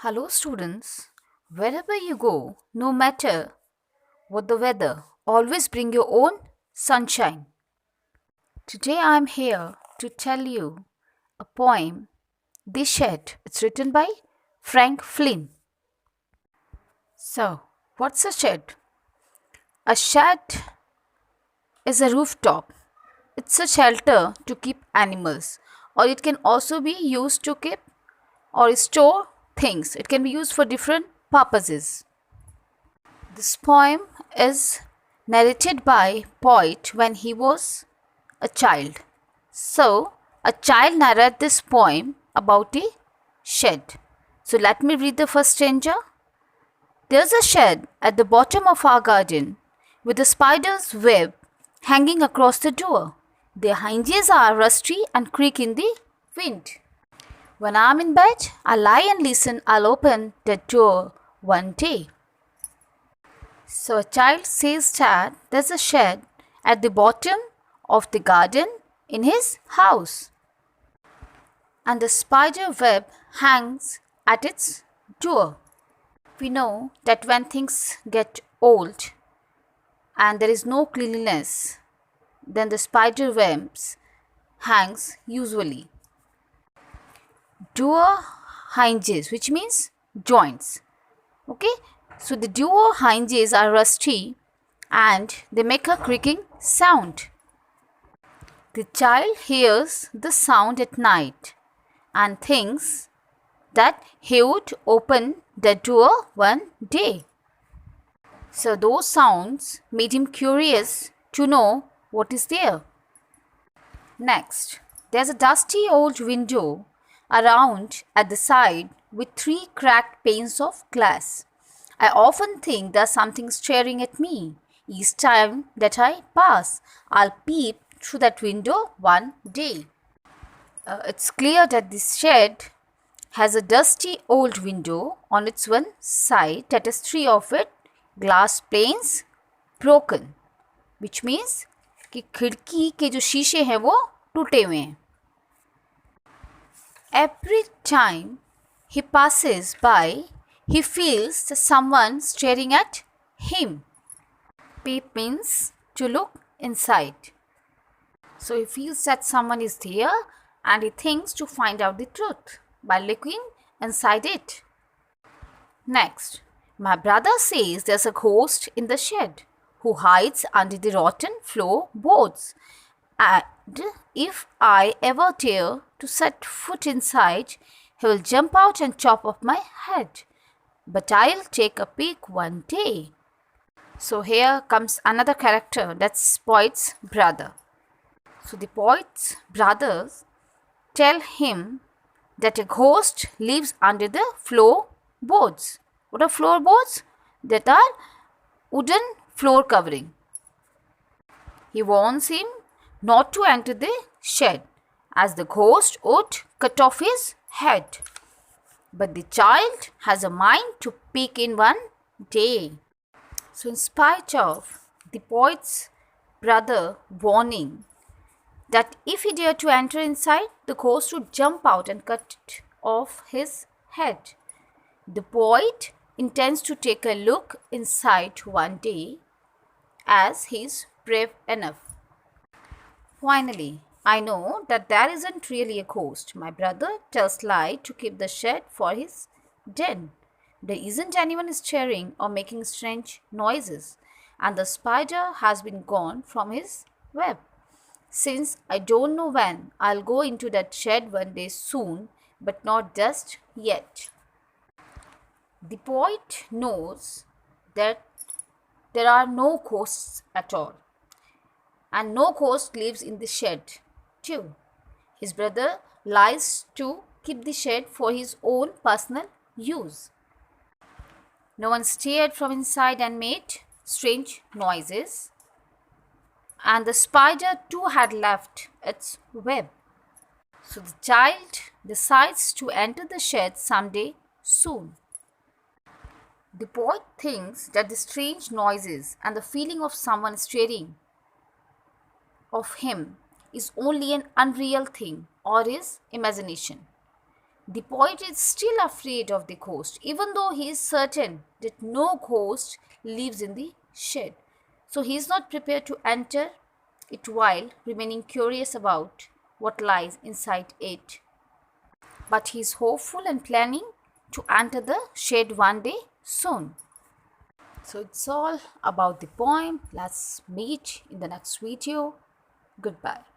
Hello, students. Wherever you go, no matter what the weather, always bring your own sunshine. Today I am here to tell you a poem, The Shed. It's written by Frank Flynn. So, what's a shed? A shed is a rooftop. It's a shelter to keep animals, or it can also be used to keep or store things. It can be used for different purposes. This poem is narrated by poet when he was a child. So, a child narrated this poem about a shed. So, let me read the first stanza. There's a shed at the bottom of our garden with a spider's web hanging across the door. Their hinges are rusty and creak in the wind. When I'm in bed, I lie and listen. I'll open the door one day. So a child says that there's a shed at the bottom of the garden in his house, and the spider web hangs at its door. We know that when things get old and there is no cleanliness, then the spider webs hangs usually. Door hinges, which means joints. Okay, so the door hinges are rusty and they make a creaking sound. The child hears the sound at night and thinks that he would open the door one day. So those sounds made him curious to know what is there. Next, there's a dusty old window around at the side with 3 cracked panes of glass. I often think there's something staring at me. Each time that I pass, I'll peep through that window one day. It's clear that this shed has a dusty old window on its one side that has 3 of it glass panes broken, which means कि खिड़की के जो शीशे हैं वो टूटे हुए हैं. Every time he passes by, he feels that someone staring at him. Peep means to look inside. So he feels that someone is there and he thinks to find out the truth by looking inside it. Next, my brother says there's a ghost in the shed who hides under the rotten floorboards. And if I ever dare to set foot inside, he will jump out and chop off my head. But I'll take a peek one day. So here comes another character, that's poet's brother. So the poet's brothers tell him that a ghost lives under the floorboards. What are floorboards? That are wooden floor covering. He warns him not to enter the shed, as the ghost would cut off his head. But the child has a mind to peek in one day. So in spite of the poet's brother warning that if he dared to enter inside, the ghost would jump out and cut off his head, the poet intends to take a look inside one day, as he is brave enough. Finally, I know that there isn't really a ghost. My brother tells lie to keep the shed for his den. There isn't anyone staring or making strange noises, and the spider has been gone from his web. Since I don't know when, I'll go into that shed one day soon, but not just yet. The poet knows that there are no ghosts at all, and no ghost lives in the shed too. His brother lies to keep the shed for his own personal use. No one stared from inside and made strange noises, and the spider too had left its web. So the child decides to enter the shed someday soon. The poet thinks that the strange noises and the feeling of someone staring of him is only an unreal thing or his imagination. The poet is still afraid of the ghost, even though he is certain that no ghost lives in the shed. So he is not prepared to enter it while remaining curious about what lies inside it. But he is hopeful and planning to enter the shed one day soon. So it's all about the poem. Let's meet in the next video. Goodbye.